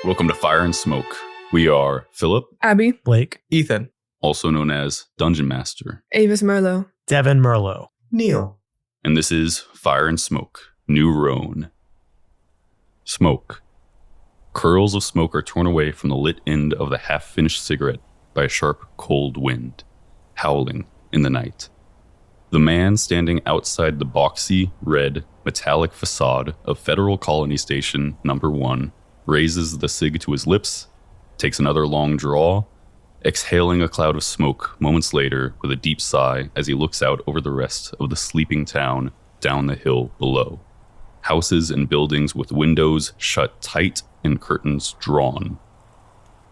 Welcome to Fire and Smoke. We are Philip, Abby, Blake, Ethan, also known as Dungeon Master, Avis Merlot, Devon Merlot, Neil. and this is Fire and Smoke, New Ronne. Smoke. Curls of smoke are torn away from the lit end of the half-finished cigarette by a sharp, cold wind, howling in the night. The man standing outside the boxy, red, metallic facade of Federal Colony Station Number 1 raises the cig to his lips, takes another long draw, exhaling a cloud of smoke moments later with a deep sigh as he looks out over the rest of the sleeping town down the hill below. Houses and buildings with windows shut tight and curtains drawn.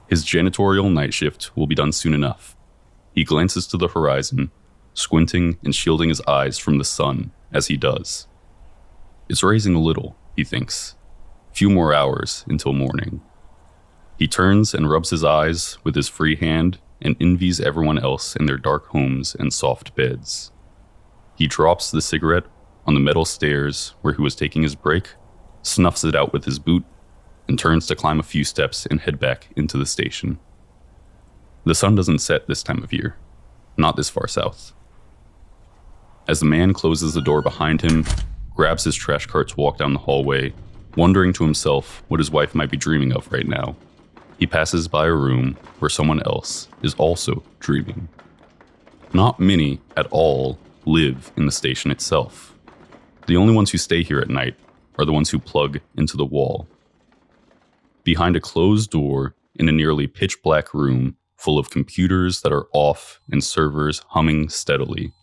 His janitorial night shift will be done soon enough. He glances to the horizon, squinting and shielding his eyes from the sun as he does. It's rising a little, he thinks. Few more hours until morning. He turns and rubs his eyes with his free hand and envies everyone else in their dark homes and soft beds. He drops the cigarette on the metal stairs where he was taking his break, snuffs it out with his boot, and turns to climb a few steps and head back into the station. The sun doesn't set this time of year, not this far south. As the man closes the door behind him, grabs his trash cart to walk down the hallway, wondering to himself what his wife might be dreaming of right now, he passes by a room where someone else is also dreaming. Not many at all live in the station itself. The only ones who stay here at night are the ones who plug into the wall. Behind a closed door in a nearly pitch-black room full of computers that are off and servers humming steadily,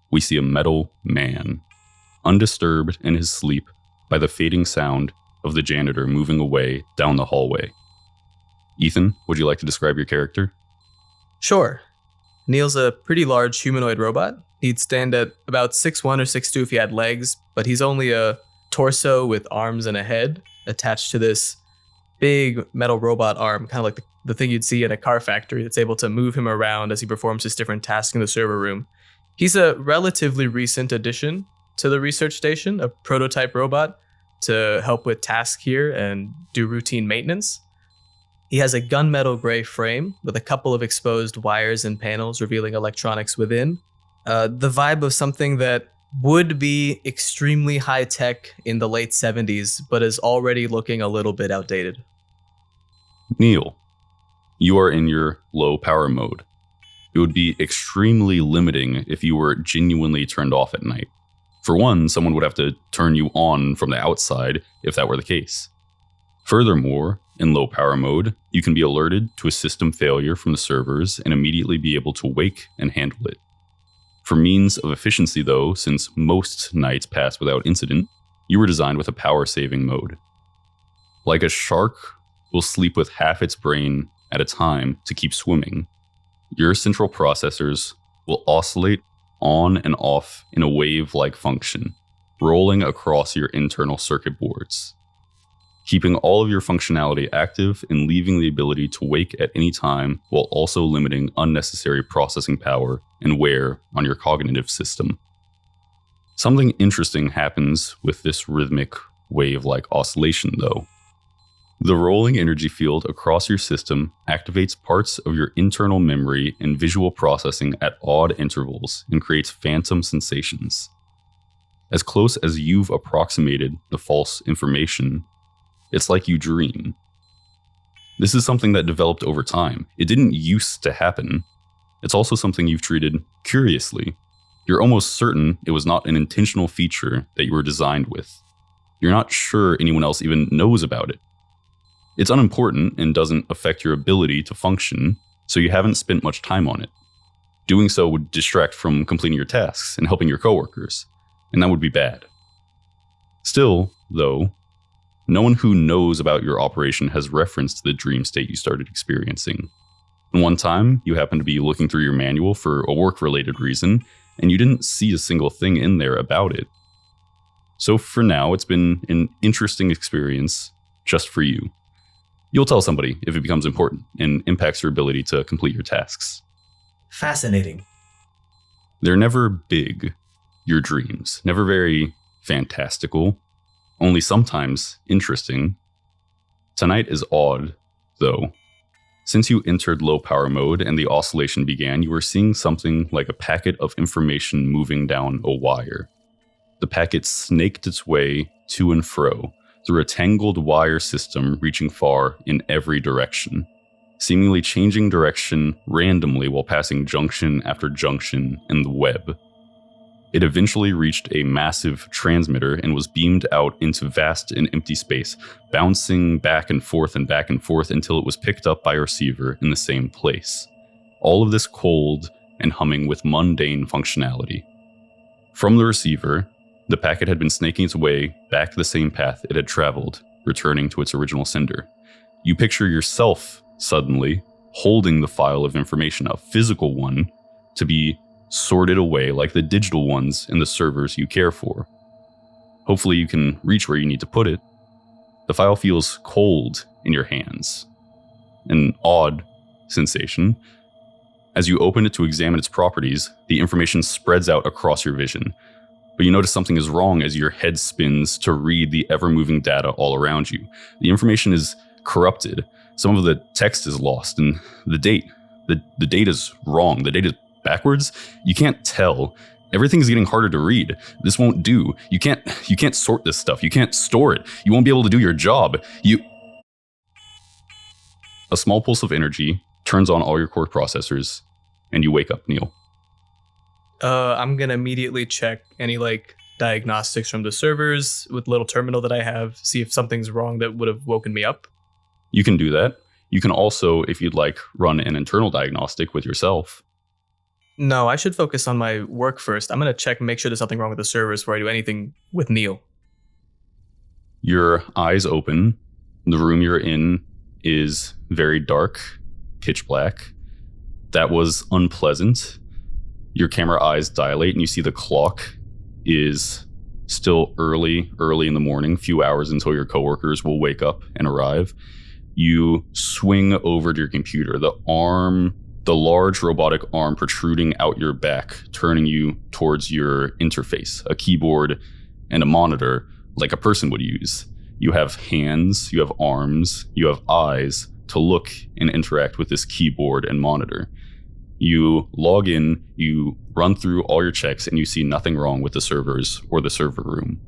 we see a metal man, undisturbed in his sleep by the fading sound of the janitor moving away down the hallway. Ethan, would you like to describe your character? Sure. Neil's a pretty large humanoid robot. He'd stand at about 6'1 or 6'2 if he had legs, but he's only a torso with arms and a head attached to this big metal robot arm, kind of like the thing you'd see in a car factory that's able to move him around as he performs his different tasks in the server room. He's a relatively recent addition to the research station, a prototype robot to help with tasks here and do routine maintenance. He has a gunmetal gray frame with a couple of exposed wires and panels revealing electronics within. The vibe of something that would be extremely high tech in the late 70s, but is already looking a little bit outdated. Neil, you are in your low power mode. It would be extremely limiting if you were genuinely turned off at night. For one, someone would have to turn you on from the outside if that were the case. Furthermore, in low power mode, you can be alerted to a system failure from the servers and immediately be able to wake and handle it. For means of efficiency though, since most nights pass without incident, you were designed with a power saving mode. Like a shark will sleep with half its brain at a time to keep swimming, your central processors will oscillate on and off in a wave-like function, rolling across your internal circuit boards, keeping all of your functionality active and leaving the ability to wake at any time while also limiting unnecessary processing power and wear on your cognitive system. Something interesting happens with this rhythmic wave-like oscillation though. The rolling energy field across your system activates parts of your internal memory and visual processing at odd intervals and creates phantom sensations. As close as you've approximated the false information, it's like you dream. This is something that developed over time. It didn't used to happen. It's also something you've treated curiously. You're almost certain it was not an intentional feature that you were designed with. You're not sure anyone else even knows about it. It's unimportant and doesn't affect your ability to function, so you haven't spent much time on it. Doing so would distract from completing your tasks and helping your coworkers, and that would be bad. Still, though, no one who knows about your operation has referenced the dream state you started experiencing. And one time, you happened to be looking through your manual for a work-related reason, and you didn't see a single thing in there about it. So for now, it's been an interesting experience just for you. You'll tell somebody if it becomes important and impacts your ability to complete your tasks. Fascinating. They're never big, your dreams, never very fantastical, only sometimes interesting. Tonight is odd, though. Since you entered low power mode and the oscillation began, you were seeing something like a packet of information moving down a wire. The packet snaked its way to and fro through a tangled wire system reaching far in every direction, seemingly changing direction randomly while passing junction after junction in the web. It eventually reached a massive transmitter and was beamed out into vast and empty space, bouncing back and forth until it was picked up by a receiver in the same place. All of this cold and humming with mundane functionality. From the receiver, the packet had been snaking its way back the same path it had traveled, returning to its original sender. You picture yourself, suddenly, holding the file of information, a physical one, to be sorted away like the digital ones in the servers you care for. Hopefully you can reach where you need to put it. The file feels cold in your hands. An odd sensation. As you open it to examine its properties, the information spreads out across your vision. But you notice something is wrong as your head spins to read the ever-moving data all around you. The information is corrupted. Some of the text is lost, and the date. The date is wrong. The date is backwards. You can't tell. Everything's getting harder to read. This won't do. You can't sort this stuff. You can't store it. You won't be able to do your job. A small pulse of energy turns on all your core processors, and you wake up, Neil. I'm gonna immediately check any diagnostics from the servers with the little terminal that I have, see if something's wrong that would have woken me up. You can do that. You can also, if you'd like, run an internal diagnostic with yourself. No, I should focus on my work first. I'm gonna check and make sure there's nothing wrong with the servers before I do anything with Neil. Your eyes open. The room you're in is very dark, pitch black. That was unpleasant. Your camera eyes dilate and you see the clock is still early in the morning, few hours until your coworkers will wake up and arrive. You swing over to your computer, the large robotic arm protruding out your back, turning you towards your interface, a keyboard and a monitor like a person would use. You have hands, you have arms, you have eyes to look and interact with this keyboard and monitor. You log in, you run through all your checks, and you see nothing wrong with the servers or the server room.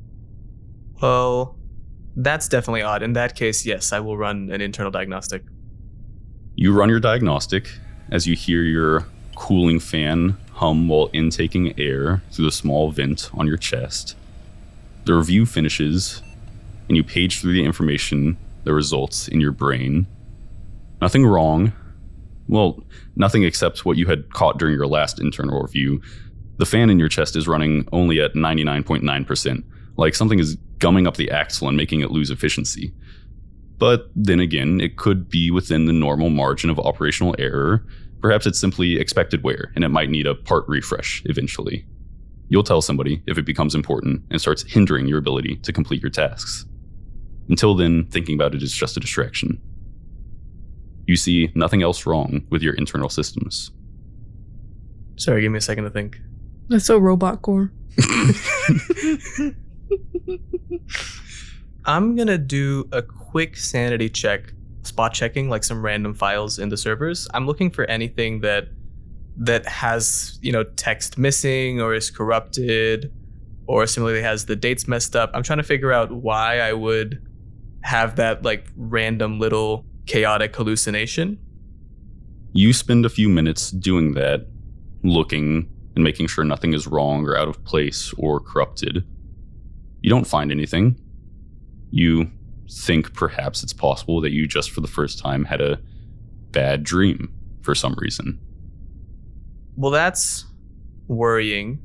Well, that's definitely odd. In that case, yes, I will run an internal diagnostic. You run your diagnostic as you hear your cooling fan hum while intaking air through the small vent on your chest. The review finishes, and you page through the information that results in your brain. Nothing wrong. Well, nothing except what you had caught during your last internal review. The fan in your chest is running only at 99.9%, like something is gumming up the axle and making it lose efficiency. But then again, it could be within the normal margin of operational error. Perhaps it's simply expected wear, and it might need a part refresh eventually. You'll tell somebody if it becomes important and starts hindering your ability to complete your tasks. Until then, thinking about it is just a distraction. You see nothing else wrong with your internal systems. Sorry, give me a second to think. That's so robot core. I'm gonna do a quick sanity check, spot checking like some random files in the servers. I'm looking for anything that has, text missing or is corrupted or similarly has the dates messed up. I'm trying to figure out why I would have that random little chaotic hallucination. You spend a few minutes doing that, looking and making sure nothing is wrong or out of place or corrupted. You don't find anything. You think perhaps it's possible that you just for the first time had a bad dream for some reason. Well, that's worrying,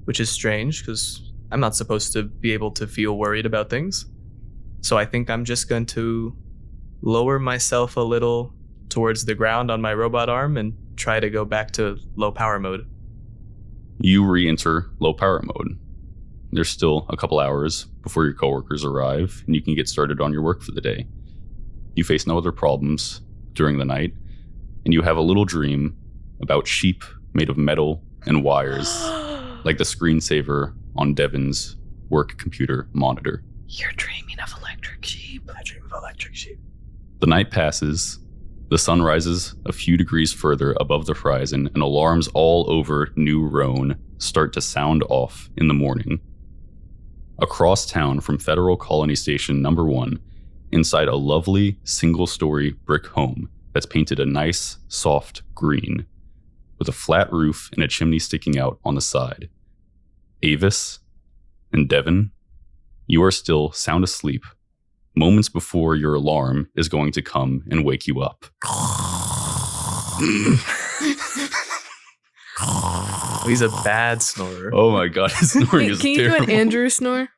which is strange because I'm not supposed to be able to feel worried about things. So I think I'm just going to lower myself a little towards the ground on my robot arm and try to go back to low power mode. You re-enter low power mode. There's still a couple hours before your coworkers arrive and you can get started on your work for the day. You face no other problems during the night, and you have a little dream about sheep made of metal and wires, like the screensaver on Devon's work computer monitor. You're dreaming of electric sheep. I dream of electric sheep. The night passes. The sun rises a few degrees further above the horizon, and alarms all over New Ronne start to sound off in the morning. Across town from Federal Colony Station Number 1, inside a lovely single-story brick home that's painted a nice, soft green, with a flat roof and a chimney sticking out on the side. Avis and Devon, you are still sound asleep, moments before your alarm is going to come and wake you up. He's a bad snorer. Oh my god, his snoring is Can you terrible. do an Andrew snore?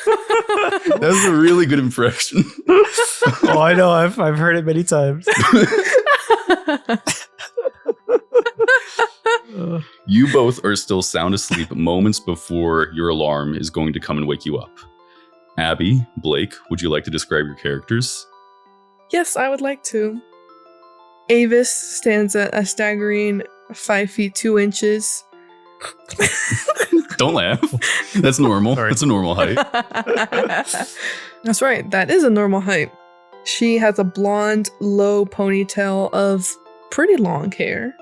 That was a really good impression. Oh, I know. I've heard it many times. You both are still sound asleep moments before your alarm is going to come and wake you up. Abby, Blake, would you like to describe your characters? Yes, I would like to. Avis stands at a staggering 5 feet 2 inches. Don't laugh. That's normal. Sorry. That's a normal height. That's right, that is a normal height. She has a blonde, low ponytail of pretty long hair.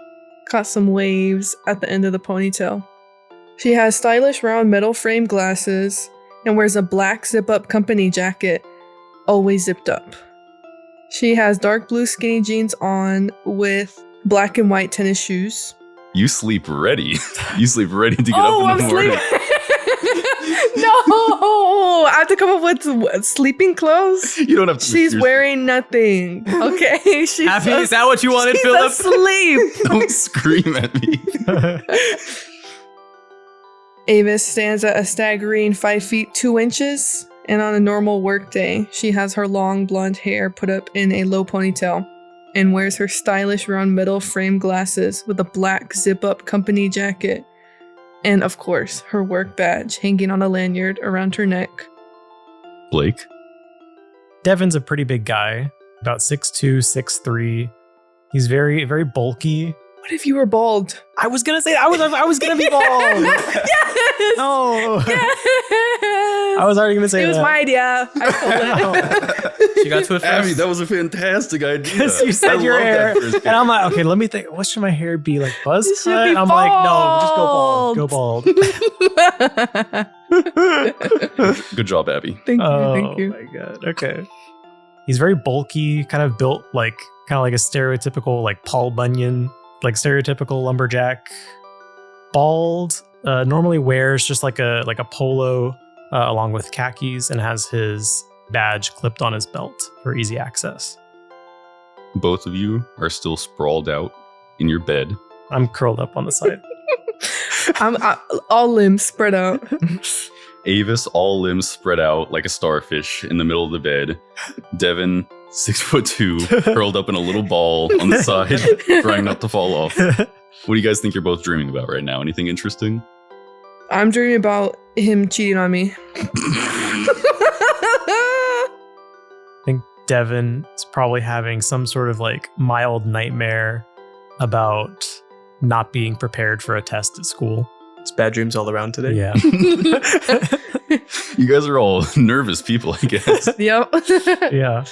Caught some waves at the end of the ponytail. She has stylish round metal frame glasses and wears a black zip-up company jacket, always zipped up. She has dark blue skinny jeans on with black and white tennis shoes. You sleep ready. You sleep ready to get Oh, up in I'm the morning. sleeping. No, I have to come up with sleeping clothes. You don't have to. She's wearing nothing. Okay, she's Abby, is that what you wanted, she's Philip? asleep. Don't scream at me. Avis stands at a staggering 5 feet 2 inches, and on a normal workday, she has her long blonde hair put up in a low ponytail and wears her stylish round metal frame glasses with a black zip-up company jacket, and of course, her work badge hanging on a lanyard around her neck. Blake, Devon's a pretty big guy, about 6'2", 6'3". He's very, very bulky. What if you were bald? I was gonna say I was gonna be bald. Yes! No. Yes! I was already gonna say It was that. my idea. I stole it. She got to it first. Abby, that was a fantastic idea. Because you said I your love that hair, first and I'm like, okay, let me think. What should my hair be, like buzz It should cut? be And I'm like, no, just go bald. Go bald. Good job, Abby. Thank you. Oh Thank you. my god. Okay. He's very bulky, kind of built like a stereotypical like Paul Bunyan, like stereotypical lumberjack. Bald. Normally wears just like a polo along with khakis, and has his badge clipped on his belt for easy access. Both of you are still sprawled out in your bed. I'm curled up on the side. I'm all limbs spread out. Avis, all limbs spread out like a starfish in the middle of the bed. Devon, 6'2", curled up in a little ball on the side, trying not to fall off. What do you guys think you're both dreaming about right now? Anything interesting? I'm dreaming about him cheating on me. I think Devon is probably having some sort of like mild nightmare about not being prepared for a test at school. It's bad dreams all around today. Yeah. You guys are all nervous people, I guess. Yep. Yeah.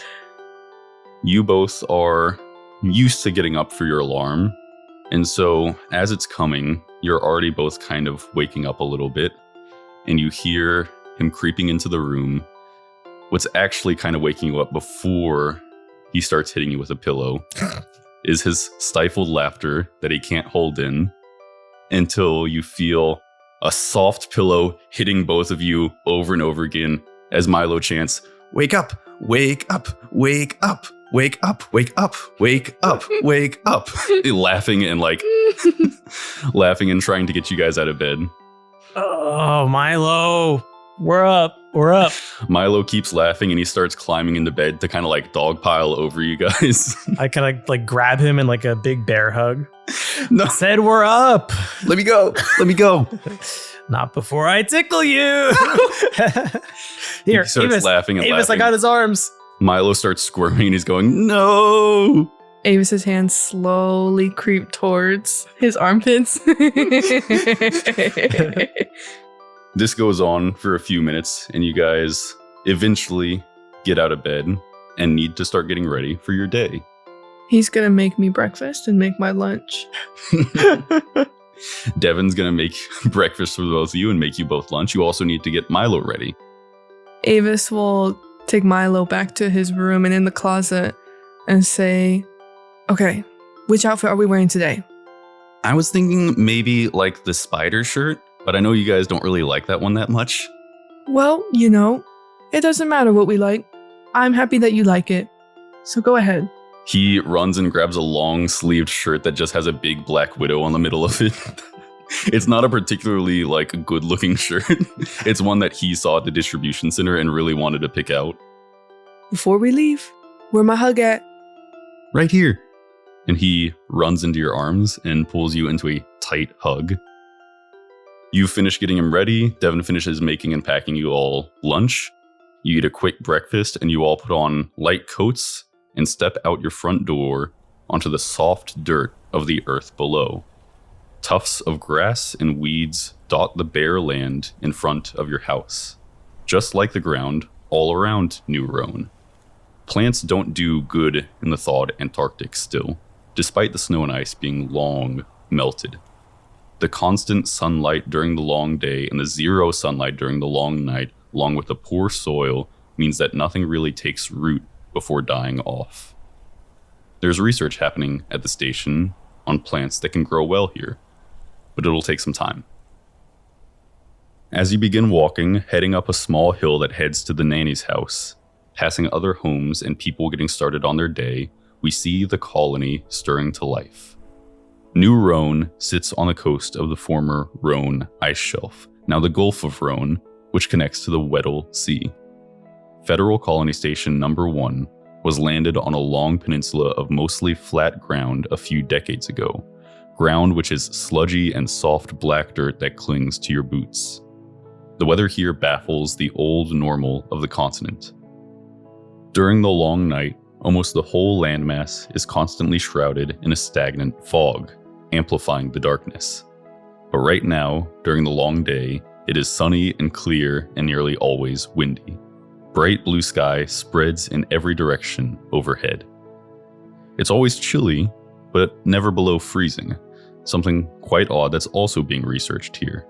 You both are used to getting up for your alarm. And so as it's coming, you're already both kind of waking up a little bit. And you hear him creeping into the room. What's actually kind of waking you up before he starts hitting you with a pillow is his stifled laughter that he can't hold in until you feel a soft pillow hitting both of you over and over again as Milo chants, "Wake up, wake up, wake up, wake up, wake up, wake up, wake up," laughing and laughing and trying to get you guys out of bed. Oh, Milo. We're up. We're up. Milo keeps laughing and he starts climbing into bed to kind of dogpile over you guys. I kind of like grab him in like a big bear hug. No, Said we're up. let me go. Let me go. Not before I tickle you. Here, He starts laughing and Avis, I laughing. got his arms. Milo starts squirming and he's going, "No." Avis's hands slowly creep towards his armpits. This goes on for a few minutes, and you guys eventually get out of bed and need to start getting ready for your day. He's gonna make me breakfast and make my lunch. Devon's gonna make breakfast for both of you and make you both lunch. You also need to get Milo ready. Avis will take Milo back to his room and in the closet and say, okay, which outfit are we wearing today? I was thinking maybe like the spider shirt, but I know you guys don't really like that one that much. Well, you know, it doesn't matter what we like. I'm happy that you like it. So go ahead. He runs and grabs a long-sleeved shirt that just has a big black widow on the middle of it. It's not a particularly like good-looking shirt. It's one that he saw at the distribution center and really wanted to pick out. Before we leave, where my hug at? Right here. And he runs into your arms and pulls you into a tight hug. You finish getting him ready. Devon finishes making and packing you all lunch. You eat a quick breakfast and you all put on light coats and step out your front door onto the soft dirt of the earth below. Tufts of grass and weeds dot the bare land in front of your house, just like the ground all around New Ronne. Plants don't do good in the thawed Antarctic still, despite the snow and ice being long melted. The constant sunlight during the long day and the zero sunlight during the long night, along with the poor soil, means that nothing really takes root before dying off. There's research happening at the station on plants that can grow well here, but it'll take some time. As you begin walking, heading up a small hill that heads to the nanny's house, passing other homes and people getting started on their day, we see the colony stirring to life. New Ronne sits on the coast of the former Ronne ice shelf, now the Gulf of Ronne, which connects to the Weddell Sea. Federal Colony Station Number 1 was landed on a long peninsula of mostly flat ground a few decades ago, ground which is sludgy and soft black dirt that clings to your boots. The weather here baffles the old normal of the continent. During the long night, almost the whole landmass is constantly shrouded in a stagnant fog, amplifying the darkness. But right now, during the long day, it is sunny and clear and nearly always windy. Bright blue sky spreads in every direction overhead. It's always chilly, but never below freezing, something quite odd that's also being researched here.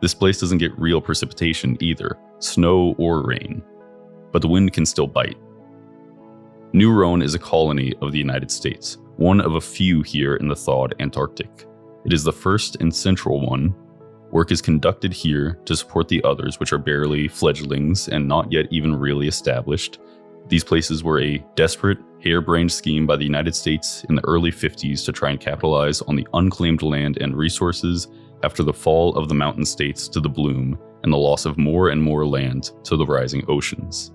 This place doesn't get real precipitation either, snow or rain, but the wind can still bite. New Ronne is a colony of the United States, one of a few here in the thawed Antarctic. It is the first and central one. Work is conducted here to support the others, which are barely fledglings and not yet even really established. These places were a desperate, harebrained scheme by the United States in the early 50s to try and capitalize on the unclaimed land and resources after the fall of the mountain states to the bloom and the loss of more and more land to the rising oceans.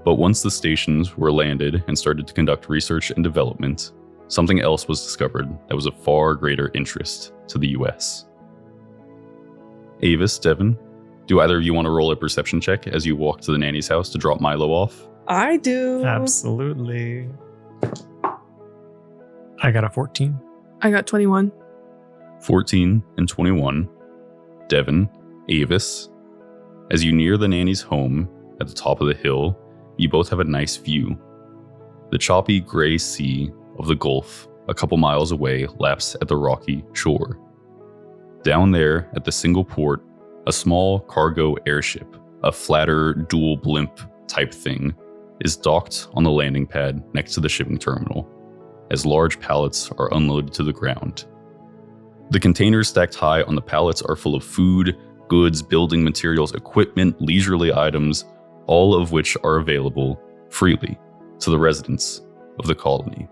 But once the stations were landed and started to conduct research and development, something else was discovered that was of far greater interest to the US. Avis, Devon, do either of you want to roll a perception check as you walk to the nanny's house to drop Milo off? I do. Absolutely. I got a 14. I got 21. 14 and 21. Devon, Avis. As you near the nanny's home at the top of the hill, you both have a nice view. The choppy gray sea of the Gulf a couple miles away laps at the rocky shore. Down there at the single port, a small cargo airship, a flatter dual blimp type thing, is docked on the landing pad next to the shipping terminal, as large pallets are unloaded to the ground. The containers stacked high on the pallets are full of food, goods, building materials, equipment, leisurely items, all of which are available freely to the residents of the colony.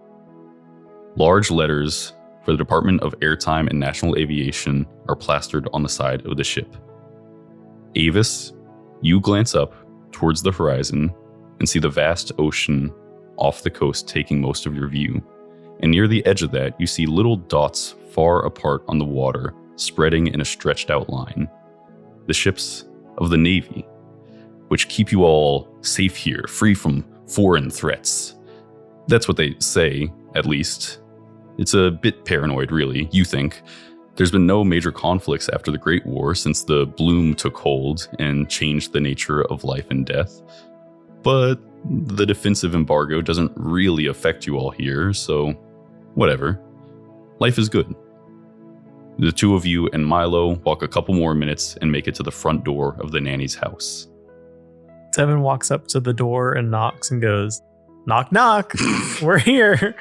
Large letters for the Department of Airtime and National Aviation are plastered on the side of the ship. Avis, you glance up towards the horizon and see the vast ocean off the coast taking most of your view. And near the edge of that, you see little dots far apart on the water, spreading in a stretched out line. The ships of the Navy, which keep you all safe here, free from foreign threats. That's what they say at least. It's a bit paranoid, really, you think. There's been no major conflicts after the Great War since the bloom took hold and changed the nature of life and death. But the defensive embargo doesn't really affect you all here, so whatever. Life is good. The two of you and Milo walk a couple more minutes and make it to the front door of the nanny's house. Devon walks up to the door and knocks and goes, "Knock, knock, we're here."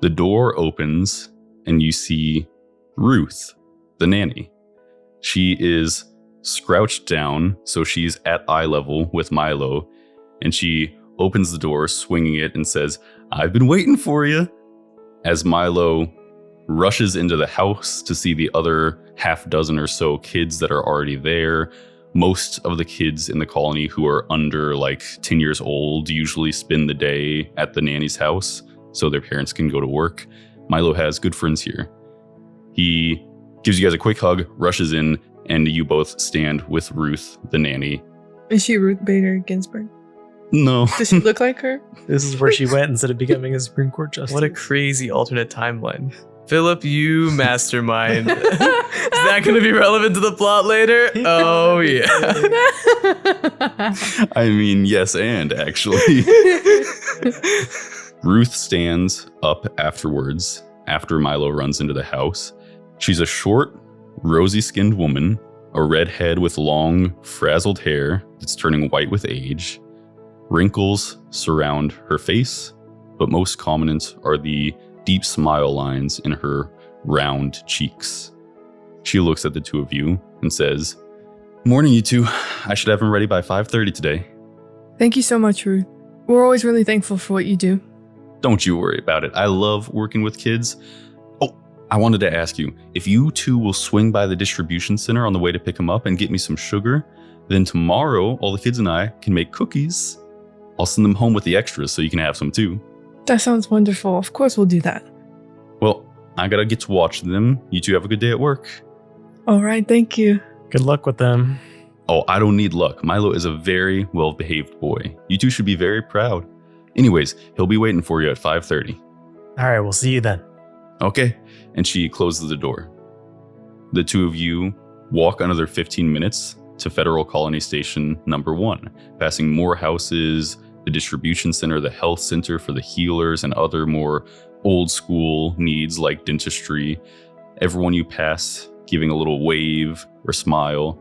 The door opens and you see Ruth, the nanny. She is crouched down, so she's at eye level with Milo, and she opens the door, swinging it, and says, "I've been waiting for you." As Milo rushes into the house to see the other half dozen or so kids that are already there. Most of the kids in the colony who are under 10 years old usually spend the day at the nanny's house so their parents can go to work. Milo has good friends here. He gives you guys a quick hug, rushes in, and you both stand with Ruth, the nanny. Is she Ruth Bader Ginsburg? No. Does she look like her? This is where she went instead of becoming a Supreme Court justice. What a crazy alternate timeline. Philip, you mastermind. Is that going to be relevant to the plot later? Oh, yeah. I mean, yes, and actually. Ruth stands up afterwards, after Milo runs into the house. She's a short, rosy-skinned woman, a redhead with long, frazzled hair that's turning white with age. Wrinkles surround her face, but most prominent are the deep smile lines in her round cheeks. She looks at the two of you and says, "Morning, you two. I should have them ready by 5:30 today." Thank you so much, Ruth. We're always really thankful for what you do. Don't you worry about it. I love working with kids. Oh, I wanted to ask you, if you two will swing by the distribution center on the way to pick them up and get me some sugar, then tomorrow all the kids and I can make cookies. I'll send them home with the extras so you can have some too. That sounds wonderful. Of course we'll do that. Well, I gotta get to watch them. You two have a good day at work. All right, thank you. Good luck with them. Oh, I don't need luck. Milo is a very well-behaved boy. You two should be very proud. Anyways, he'll be waiting for you at 5:30. All right, we'll see you then. Okay. And she closes the door. The two of you walk another 15 minutes to Federal Colony Station number 1, passing more houses, the distribution center, the health center for the healers, and other more old school needs like dentistry. Everyone you pass giving a little wave or smile.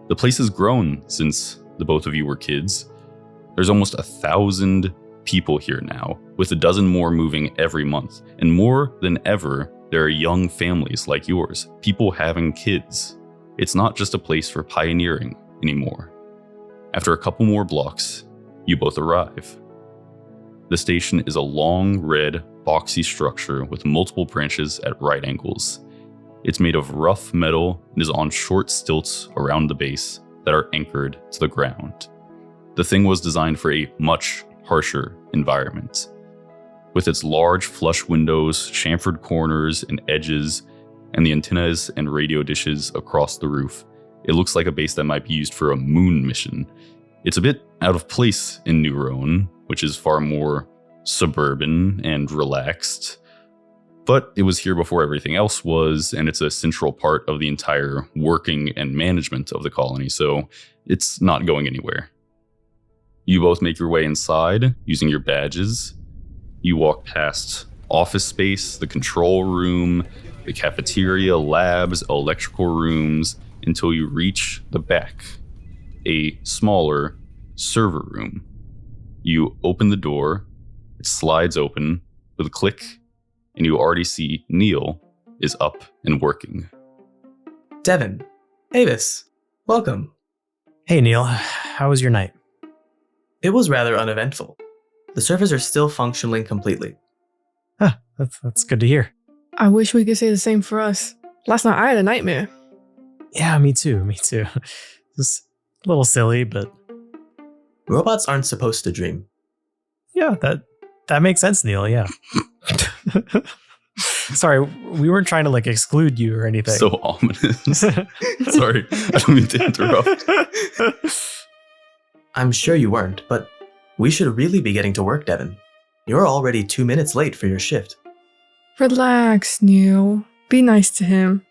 The place has grown since the both of you were kids. There's almost 1,000 people here now, with a dozen more moving every month. And more than ever, there are young families like yours, people having kids. It's not just a place for pioneering anymore. After a couple more blocks, you both arrive. The station is a long, red, boxy structure with multiple branches at right angles. It's made of rough metal and is on short stilts around the base that are anchored to the ground. The thing was designed for a much harsher environment. With its large flush windows, chamfered corners and edges, and the antennas and radio dishes across the roof, it looks like a base that might be used for a moon mission. It's a bit out of place in New Ronne, which is far more suburban and relaxed. But it was here before everything else was, and it's a central part of the entire working and management of the colony, so it's not going anywhere. You both make your way inside using your badges. You walk past office space, the control room, the cafeteria, labs, electrical rooms, until you reach the back, a smaller server room. You open the door, it slides open with a click, and you already see Neil is up and working. Devon, Avis, welcome. Hey, Neil. How was your night? It was rather uneventful. The servers are still functioning completely. Huh, that's good to hear. I wish we could say the same for us. Last night I had a nightmare. Yeah, me too. Just a little silly, but Robots aren't supposed to dream. yeah, that makes sense, Neil. Yeah. Sorry, we weren't trying to exclude you or anything. So ominous. Sorry, I don't mean to interrupt. I'm sure you weren't, but we should really be getting to work, Devon. You're already 2 minutes late for your shift. Relax, Neil. Be nice to him.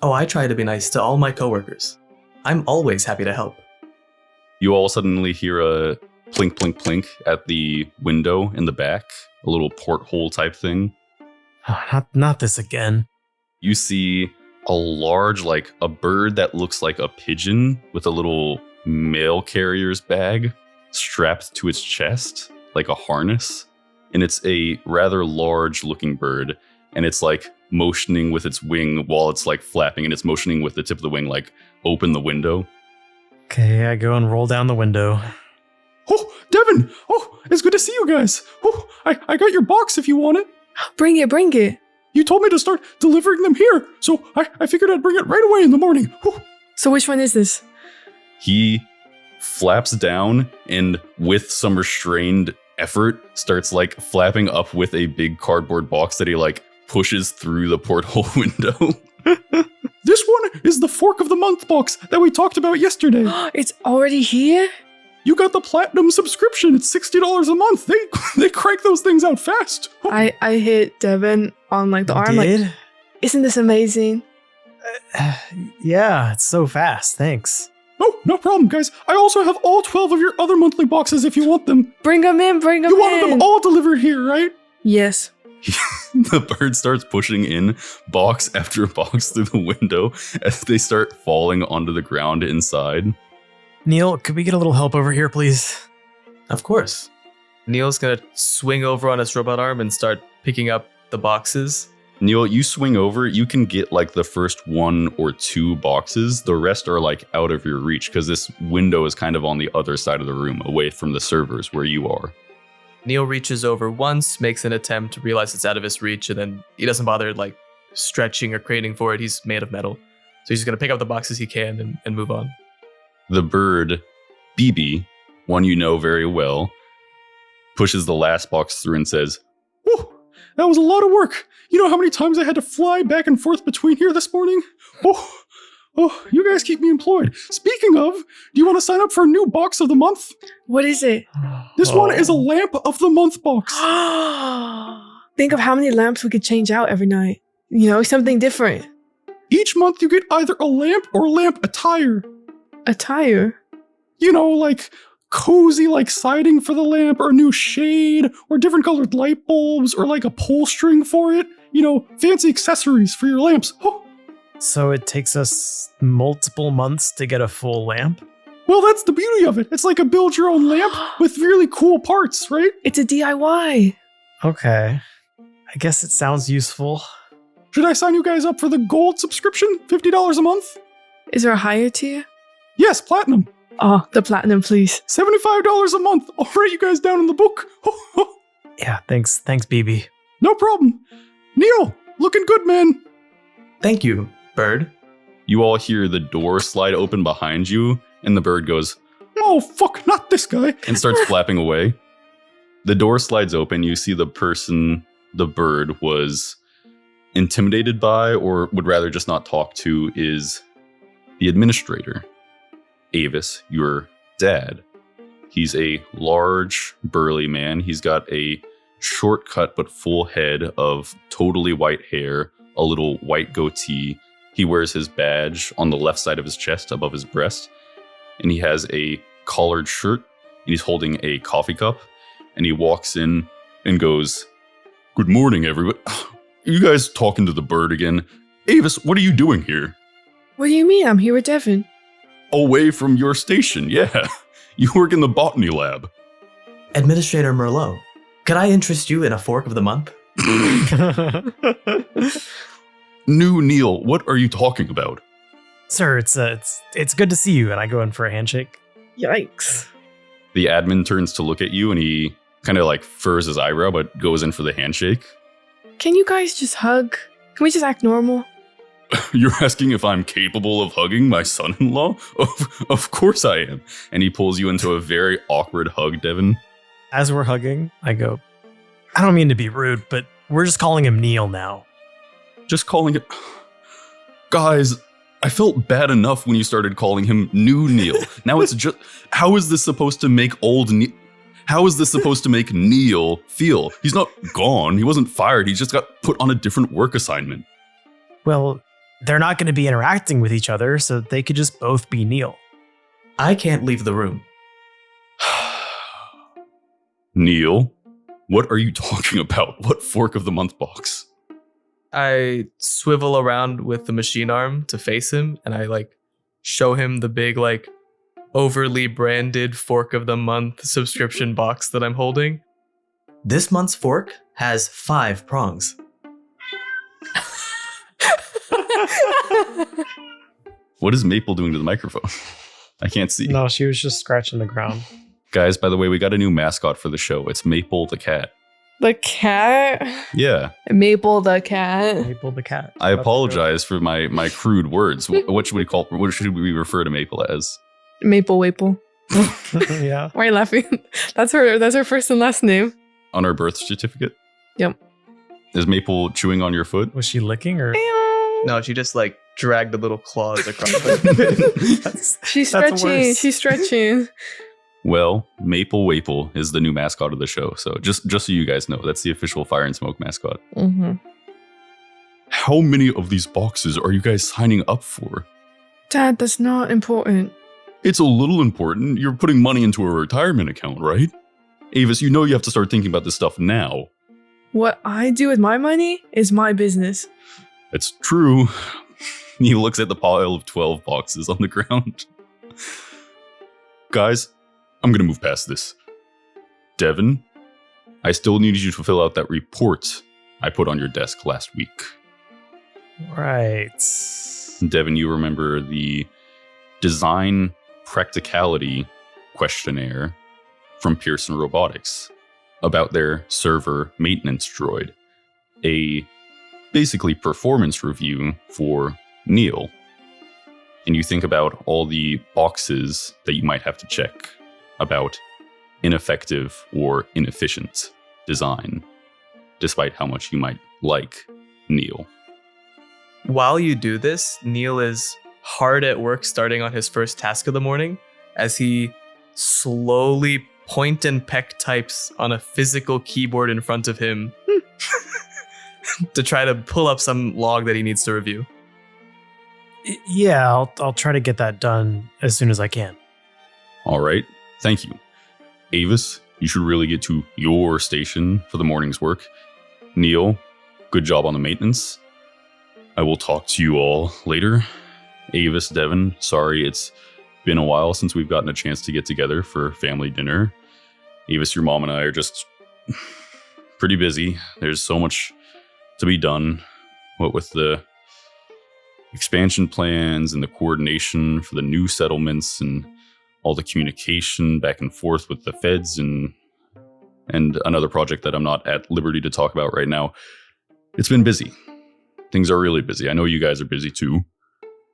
Oh, I try to be nice to all my coworkers. I'm always happy to help. You all suddenly hear a plink, plink, plink at the window in the back, a little porthole type thing. Not this again. You see a large, like a bird that looks like a pigeon with a little mail carrier's bag strapped to its chest, like a harness. And it's a rather large looking bird. And it's like motioning with its wing while it's like flapping, and it's motioning with the tip of the wing, like open the window. Okay, I go and roll down the window. Oh, Devon! Oh, it's good to see you guys. Oh, I got your box if you want it. Bring it. You told me to start delivering them here, so I figured I'd bring it right away in the morning. Oh. So which one is this? He flaps down and with some restrained effort starts like flapping up with a big cardboard box that he like pushes through the porthole window. This one is the Fork of the Month box that we talked about yesterday. It's already here? You got the platinum subscription. It's $60 a month. They crank those things out fast. Oh. I hit Devon on like the arm. Did? Like, isn't this amazing? Yeah, it's so fast. Thanks. Oh, no problem, guys. I also have all 12 of your other monthly boxes if you want them. Bring them in. You wanted them all delivered here, right? Yes. The bird starts pushing in box after box through the window as they start falling onto the ground inside. Neil, could we get a little help over here, please? Of course. Neil's gonna swing over on his robot arm and start picking up the boxes. Neil, you swing over, you can get like the first 1 or 2 boxes. The rest are like out of your reach because this window is kind of on the other side of the room, away from the servers where you are. Neil reaches over once, makes an attempt to realize it's out of his reach, and then he doesn't bother like stretching or craning for it. He's made of metal. So he's just gonna pick up the boxes he can and move on. The bird, BB, one you know very well, pushes the last box through and says, Oh, that was a lot of work. You know how many times I had to fly back and forth between here this morning? Oh, you guys keep me employed. Speaking of, do you want to sign up for a new box of the month? What is it? This one is a lamp of the month box. Think of how many lamps we could change out every night. You know, something different. Each month you get either a lamp or lamp attire. Attire? You know, like cozy like siding for the lamp, or a new shade, or different colored light bulbs, or like a pull string for it. You know, fancy accessories for your lamps. Oh. So it takes us multiple months to get a full lamp? Well, that's the beauty of it. It's like a build your own lamp with really cool parts, right? It's a DIY. Okay. I guess it sounds useful. Should I sign you guys up for the gold subscription? $50 a month? Is there a higher tier? Yes, platinum. Oh, the platinum, please. $75 a month. I'll write you guys down in the book. Yeah, thanks, BB. No problem. Neil, looking good, man. Thank you, bird. You all hear the door slide open behind you, and the bird goes, Oh, fuck, not this guy. and starts flapping away. The door slides open. You see the person the bird was intimidated by, or would rather just not talk to, is the administrator. Avis, your dad. He's a large, burly man. He's got a short-cut but full head of totally white hair, a little white goatee. He wears his badge on the left side of his chest above his breast, and he has a collared shirt, and he's holding a coffee cup, and he walks in and goes, Good morning, everybody. You guys talking to the bird again? Avis, what are you doing here? What do you mean? I'm here with Devon. Away from your station, yeah. You work in the botany lab. Administrator Merlot, could I interest you in a fork of the month? New Neil, what are you talking about? Sir, it's good to see you, and I go in for a handshake. Yikes. The admin turns to look at you, and he kind of like furrows his eyebrow, but goes in for the handshake. Can you guys just hug? Can we just act normal? You're asking if I'm capable of hugging my son-in-law? Of course I am. And he pulls you into a very awkward hug, Devon. As we're hugging, I go, I don't mean to be rude, but we're just calling him Neil now. Just calling it... Guys, I felt bad enough when you started calling him New Neil. Now it's just... How is this supposed to make old Neil... How is this supposed to make Neil feel? He's not gone. He wasn't fired. He just got put on a different work assignment. Well, they're not going to be interacting with each other, so they could just both be Neil. I can't leave the room. Neil, what are you talking about? What fork of the month box? I swivel around with the machine arm to face him, and I show him the big overly branded fork of the month subscription box that I'm holding. This month's fork has 5 prongs. What is Maple doing to the microphone? I can't see. No, she was just scratching the ground. Guys, by the way, we got a new mascot for the show. It's Maple the cat. The cat? Yeah. Maple the cat. Maple the cat. I apologize for my crude words. What should we call? What should we refer to Maple as? Maple Waple. Yeah. Why are you laughing? That's her first and last name. On her birth certificate? Yep. Is Maple chewing on your foot? Was she licking or? No, she just dragged the little claws across She's That's stretching. worse. She's stretching. Well, Maple Waple is the new mascot of the show. So just so you guys know, that's the official Fire and Smoke mascot. Mm-hmm. How many of these boxes are you guys signing up for? Dad, that's not important. It's a little important. You're putting money into a retirement account, right? Avis, you know you have to start thinking about this stuff now. What I do with my money is my business. It's true. He looks at the pile of 12 boxes on the ground. Guys, I'm gonna move past this. Devon, I still need you to fill out that report I put on your desk last week. Right. Devon, you remember the design practicality questionnaire from Pearson Robotics about their server maintenance droid. A basically performance review for Neil. And you think about all the boxes that you might have to check about ineffective or inefficient design, despite how much you might like Neil. While you do this, Neil is hard at work starting on his first task of the morning as he slowly point and peck types on a physical keyboard in front of him to try to pull up some log that he needs to review. Yeah, I'll try to get that done as soon as I can. All right, thank you. Avis, you should really get to your station for the morning's work. Neil, good job on the maintenance. I will talk to you all later. Avis, Devon, sorry it's been a while since we've gotten a chance to get together for family dinner. Avis, your mom and I are just pretty busy. There's so much to be done. What with the expansion plans and the coordination for the new settlements and all the communication back and forth with the feds and another project that I'm not at liberty to talk about right now. It's been busy. Things are really busy. I know you guys are busy too.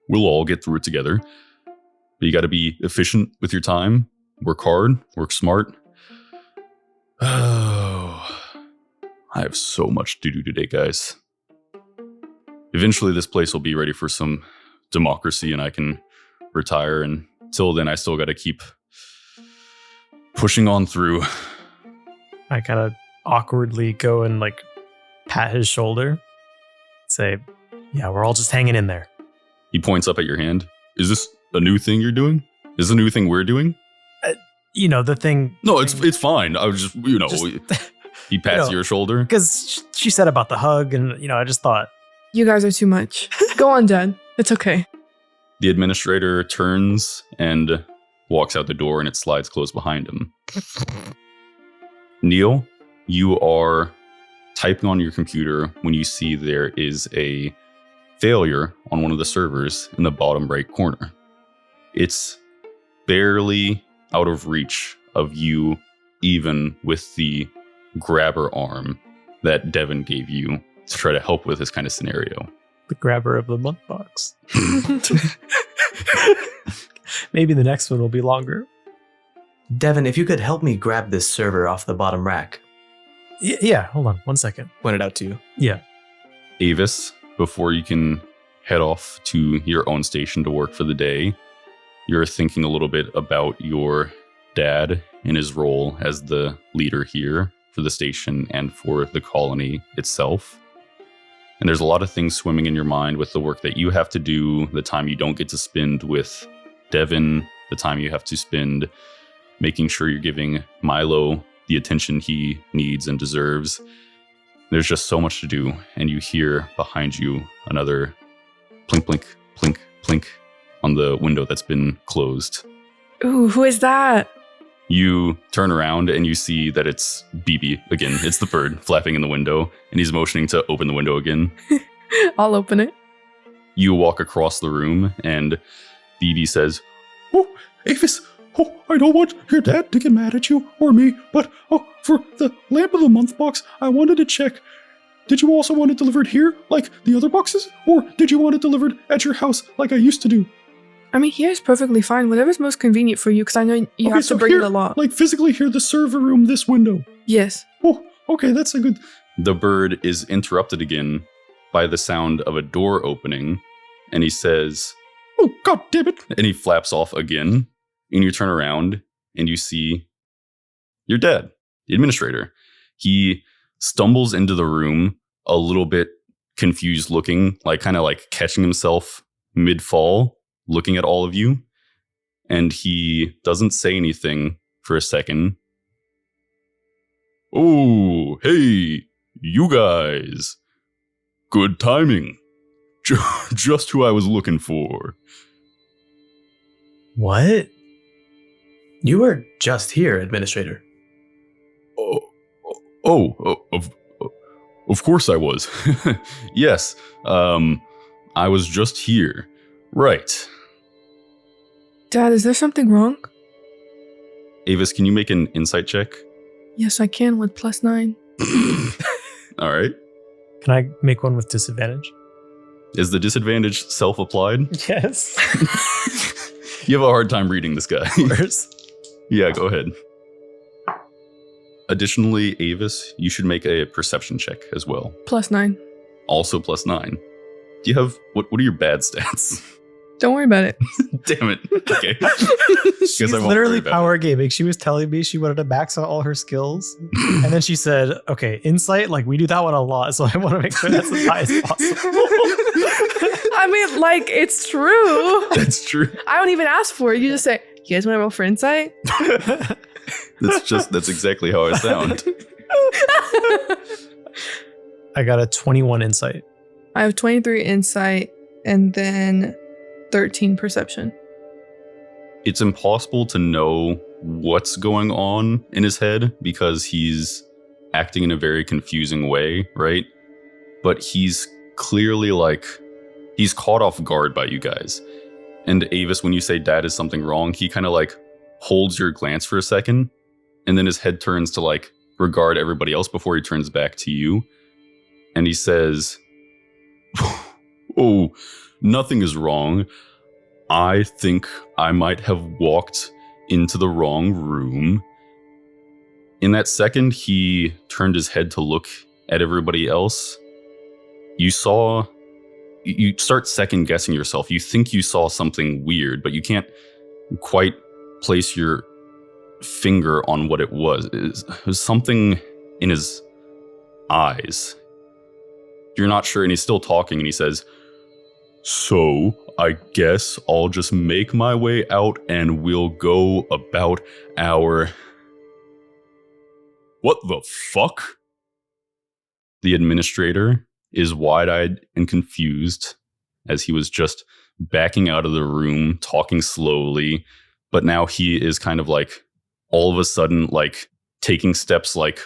We'll all get through it together. But you got to be efficient with your time. Work hard. Work smart. Oh, I have so much to do today, guys. Eventually, this place will be ready for some democracy and I can retire. And till then, I still got to keep pushing on through. I kind of awkwardly go and pat his shoulder. Say, yeah, we're all just hanging in there. He points up at your hand. Is this a new thing you're doing? Is this a new thing we're doing? The thing. No, it's fine. I was just, he pats your shoulder. Because she said about the hug, and, I just thought. You guys are too much. Go on, Dad. It's okay. The administrator turns and walks out the door, and it slides closed behind him. Neil, you are typing on your computer when you see there is a failure on one of the servers in the bottom right corner. It's barely out of reach of you, even with the grabber arm that Devon gave you to try to help with this kind of scenario. The grabber of the month box. Maybe the next one will be longer. Devon, if you could help me grab this server off the bottom rack. Yeah, hold on 1 second. Point it out to you. Yeah. Avis, before you can head off to your own station to work for the day, you're thinking a little bit about your Dad in his role as the leader here for the station and for the colony itself. And there's a lot of things swimming in your mind with the work that you have to do, the time you don't get to spend with Devon, the time you have to spend making sure you're giving Milo the attention he needs and deserves. There's just so much to do, and you hear behind you another plink, plink, plink, plink on the window that's been closed. Ooh, who is that? You turn around and you see that it's BB again. It's the bird flapping in the window, and he's motioning to open the window again. I'll open it. You walk across the room, and BB says, Oh, Avis, I don't want your dad to get mad at you or me, but for the Lamp of the Month box, I wanted to check. Did you also want it delivered here, like the other boxes? Or did you want it delivered at your house, like I used to do? I mean, here's perfectly fine. Whatever's most convenient for you, because I know you have to bring here, it a lot. Like physically here, the server room, this window. Yes. Oh, okay, that's a good... The bird is interrupted again by the sound of a door opening, and he says, Oh, god damn it. and he flaps off again, and you turn around, and you see your dad, the administrator. He stumbles into the room a little bit confused looking, like kind of like catching himself mid-fall, looking at all of you, and he doesn't say anything for a second. Oh, hey, you guys. Good timing. Just who I was looking for. What? You were just here, Administrator. Of course I was. Yes, I was just here. Right. Dad, is there something wrong? Avis, can you make an insight check? Yes, I can with +9. All right. Can I make one with disadvantage? Is the disadvantage self-applied? Yes. You have a hard time reading this guy. Worse. Yeah, go ahead. Additionally, Avis, you should make a perception check as well. +9. Also +9. Do you have, what are your bad stats? Don't worry about it. Damn it. Okay. She's I won't literally worry about power gaming. She was telling me she wanted to max out all her skills. And then she said, okay, insight, like we do that one a lot. So I want to make sure that's as high as possible. I mean, like, it's true. That's true. I don't even ask for it. You just say, you guys want to roll for insight? That's exactly how I sound. I got a 21 insight. I have 23 insight and then 13 perception. It's impossible to know what's going on in his head because he's acting in a very confusing way, right? But he's clearly like, he's caught off guard by you guys. And Avis, when you say dad is something wrong, he kind of like holds your glance for a second, and then his head turns to like regard everybody else before he turns back to you. And he says, oh, nothing is wrong. I think I might have walked into the wrong room. In that second, he turned his head to look at everybody else. You start second guessing yourself. You think you saw something weird, but you can't quite place your finger on what it was. It was something in his eyes. You're not sure, and he's still talking, and he says, so I guess I'll just make my way out and we'll go about our... What the fuck? The administrator is wide-eyed and confused as he was just backing out of the room, talking slowly, but now he is kind of like all of a sudden like taking steps like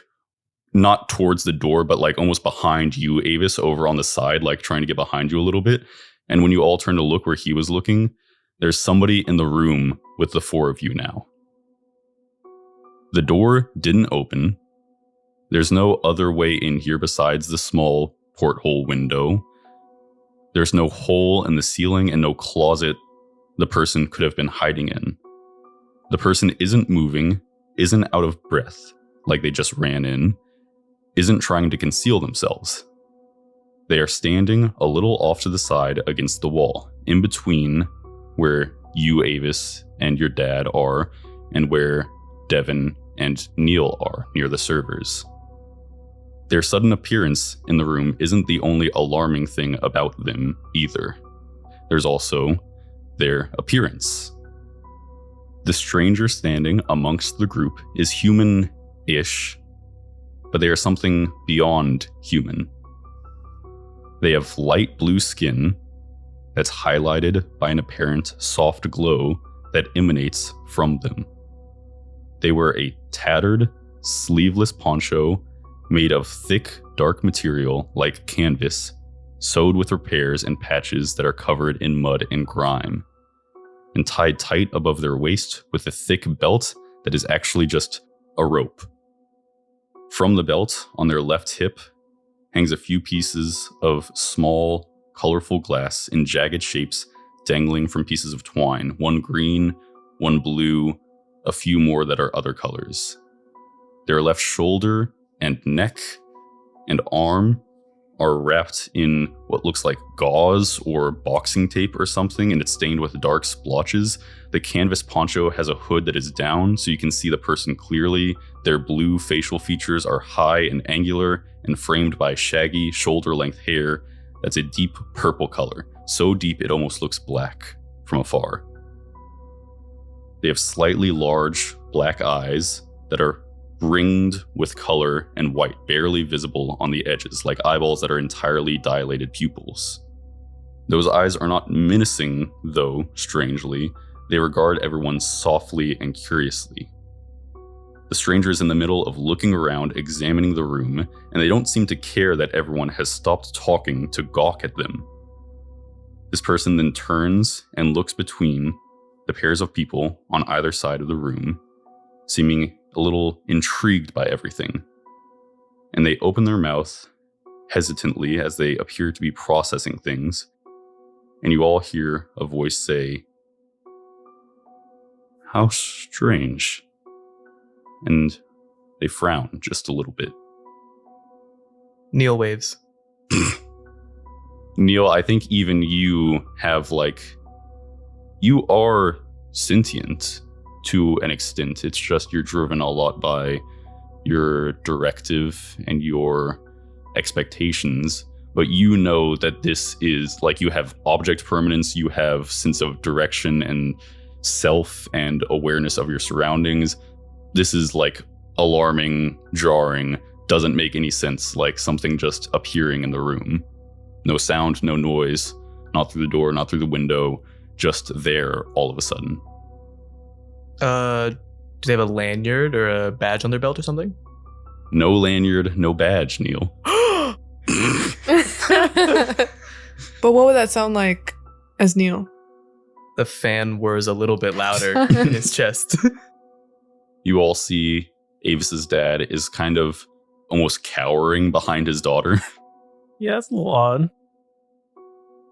not towards the door, but like almost behind you, Avis, over on the side, like trying to get behind you a little bit. And when you all turn to look where he was looking, there's somebody in the room with the four of you now. The door didn't open. There's no other way in here besides the small porthole window. There's no hole in the ceiling and no closet the person could have been hiding in. The person isn't moving, isn't out of breath like they just ran in, isn't trying to conceal themselves. They are standing a little off to the side against the wall, in between where you, Avis, and your dad are, and where Devon and Neil are near the servers. Their sudden appearance in the room isn't the only alarming thing about them either. There's also their appearance. The stranger standing amongst the group is human-ish, but they are something beyond human. They have light blue skin that's highlighted by an apparent soft glow that emanates from them. They wear a tattered, sleeveless poncho made of thick, dark material like canvas, sewed with repairs and patches that are covered in mud and grime, and tied tight above their waist with a thick belt that is actually just a rope. From the belt on their left hip hangs a few pieces of small, colorful glass in jagged shapes dangling from pieces of twine, one green, one blue, a few more that are other colors. Their left shoulder and neck and arm are wrapped in what looks like gauze or boxing tape or something, and it's stained with dark splotches. The canvas poncho has a hood that is down, so you can see the person clearly. Their blue facial features are high and angular and framed by shaggy, shoulder-length hair that's a deep purple color, so deep it almost looks black from afar. They have slightly large black eyes that are ringed with color and white, barely visible on the edges, like eyeballs that are entirely dilated pupils. Those eyes are not menacing, though, strangely. They regard everyone softly and curiously. The stranger is in the middle of looking around, examining the room, and they don't seem to care that everyone has stopped talking to gawk at them. This person then turns and looks between the pairs of people on either side of the room, seeming a little intrigued by everything. And they open their mouth hesitantly as they appear to be processing things, and you all hear a voice say, "How strange." And they frown just a little bit. Neil waves. Neil, I think even you have you are sentient to an extent. It's just you're driven a lot by your directive and your expectations. But you know that this is you have object permanence, you have sense of direction and self and awareness of your surroundings. This is alarming, jarring, doesn't make any sense, like something just appearing in the room. No sound, no noise, not through the door, not through the window, just there all of a sudden. Do they have a lanyard or a badge on their belt or something? No lanyard, no badge, Neil. But what would that sound like as Neil? The fan whirs a little bit louder in his chest. You all see Avis's dad is kind of almost cowering behind his daughter. Yeah, it's a little odd.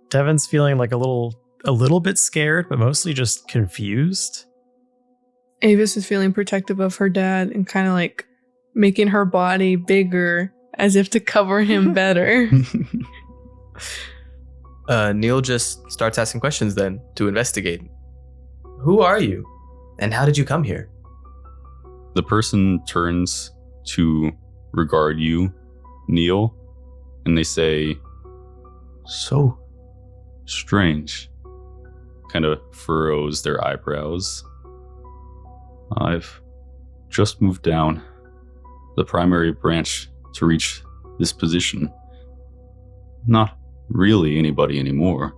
Devon's feeling a little bit scared, but mostly just confused. Avis is feeling protective of her dad and kind of making her body bigger as if to cover him better. Neil just starts asking questions then to investigate. Who are you? And how did you come here? The person turns to regard you, Neil, and they say, "So strange." Kind of furrows their eyebrows. "I've just moved down the primary branch to reach this position. Not really anybody anymore.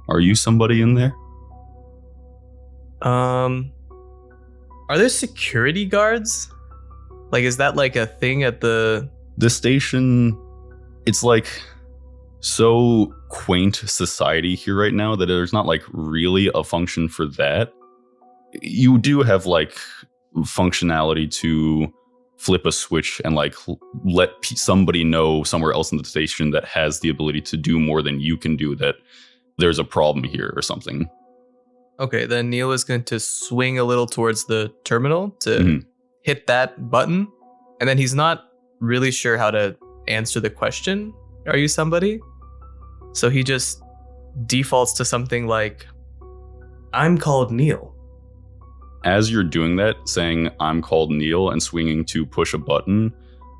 Are you somebody in there?" Are there security guards? Is that a thing at the station? It's so quaint society here right now that there's not really a function for that. You do have functionality to flip a switch and let somebody know somewhere else in the station that has the ability to do more than you can do, that there's a problem here or something. Okay, then Neil is going to swing a little towards the terminal to hit that button, and then he's not really sure how to answer the question, "Are you somebody?" So he just defaults to something like, I'm called Neil. As you're doing that, saying, "I'm called Neil," and swinging to push a button,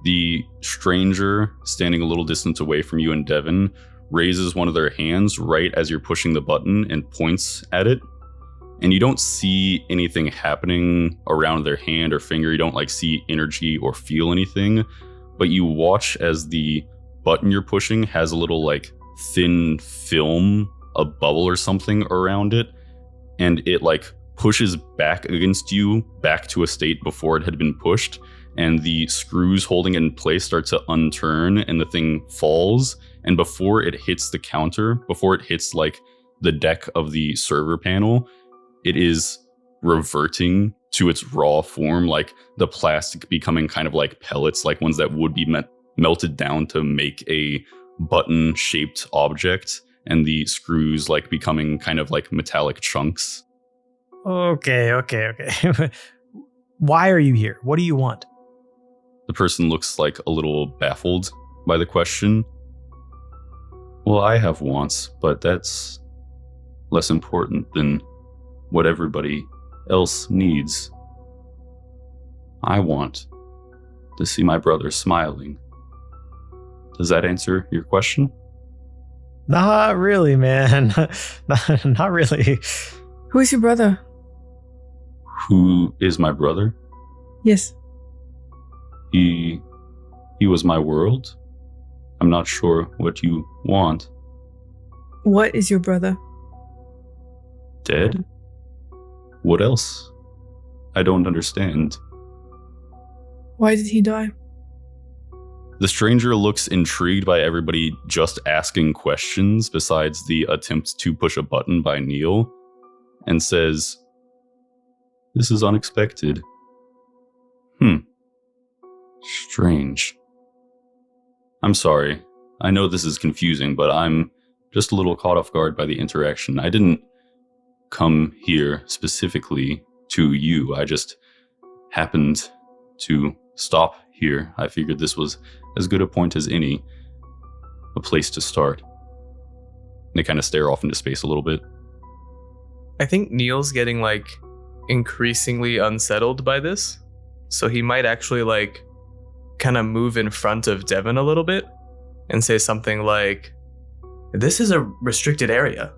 the stranger standing a little distance away from you and Devon raises one of their hands right as you're pushing the button and points at it. And you don't see anything happening around their hand or finger. You don't see energy or feel anything, but you watch as the button you're pushing has a little thin film, a bubble or something around it. And it pushes back against you back to a state before it had been pushed. And the screws holding it in place start to unturn and the thing falls. And before it hits the counter, before it hits the deck of the server panel, it is reverting to its raw form, the plastic becoming kind of like pellets, like ones that would be melted down to make a button-shaped object, and the screws becoming kind of like metallic chunks. Okay. Why are you here? What do you want? The person looks a little baffled by the question. Well, I have wants, but that's less important than what everybody else needs. I want to see my brother smiling. Does that answer your question? Not really, man. Not really. Who is your brother? Who is my brother? Yes. He was my world. I'm not sure what you want. What is your brother? Dead? What else? I don't understand. Why did he die? The stranger looks intrigued by everybody just asking questions besides the attempt to push a button by Neil, and says, "This is unexpected. Strange. I'm sorry. I know this is confusing, but I'm just a little caught off guard by the interaction. I didn't come here specifically to you. I just happened to stop here. I figured this was as good a point as any, a place to start." They kind of stare off into space a little bit. I think Neil's getting increasingly unsettled by this. So he might actually kind of move in front of Devon a little bit and say something like, This is a restricted area.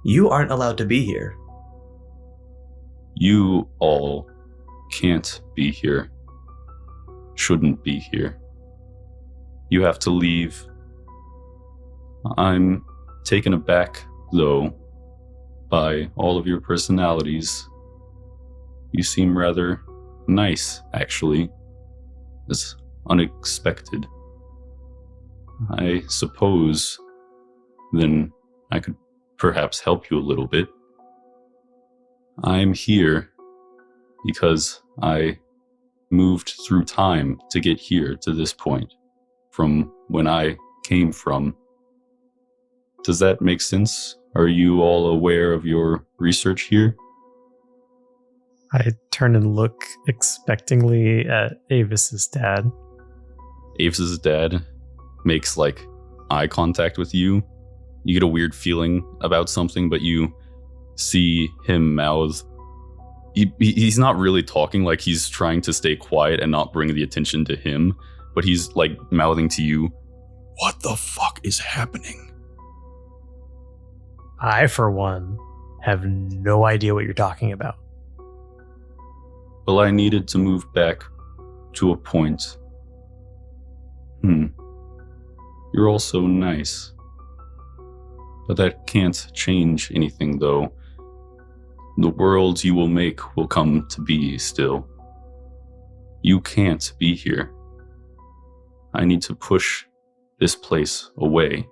You aren't allowed to be here. You all can't be here. Shouldn't be here. You have to leave. I'm taken aback, though, by all of your personalities. You seem rather nice, actually. It's unexpected. I suppose then I could perhaps help you a little bit. I'm here because I moved through time to get here to this point, from when I came from. Does that make sense? Are you all aware of your research here? I turn and look expectingly at Avis's dad. Avis's dad makes eye contact with you. You get a weird feeling about something, but you see him mouth. He's not really talking, he's trying to stay quiet and not bring the attention to him, but he's mouthing to you, What the fuck is happening? I, for one, have no idea what you're talking about. Well, I needed to move back to a point. You're all so nice. But that can't change anything, though. The world you will make will come to be still. You can't be here. I need to push this place away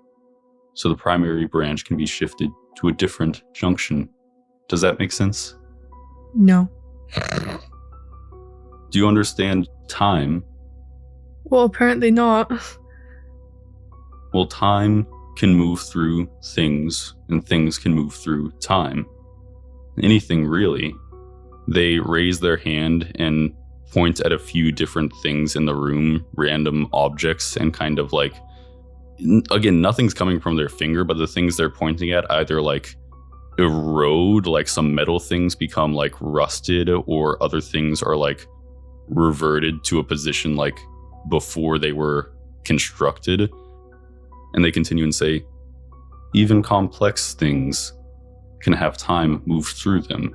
so the primary branch can be shifted to a different junction. Does that make sense? No. Do you understand time? Well, apparently not. Well, time can move through things, and things can move through time. Anything, really. They raise their hand and point at a few different things in the room, random objects, and kind of again, nothing's coming from their finger, but the things they're pointing at either erode, like some metal things become like rusted, or other things are like reverted to a position like before they were constructed. And they continue and say, even complex things can have time move through them.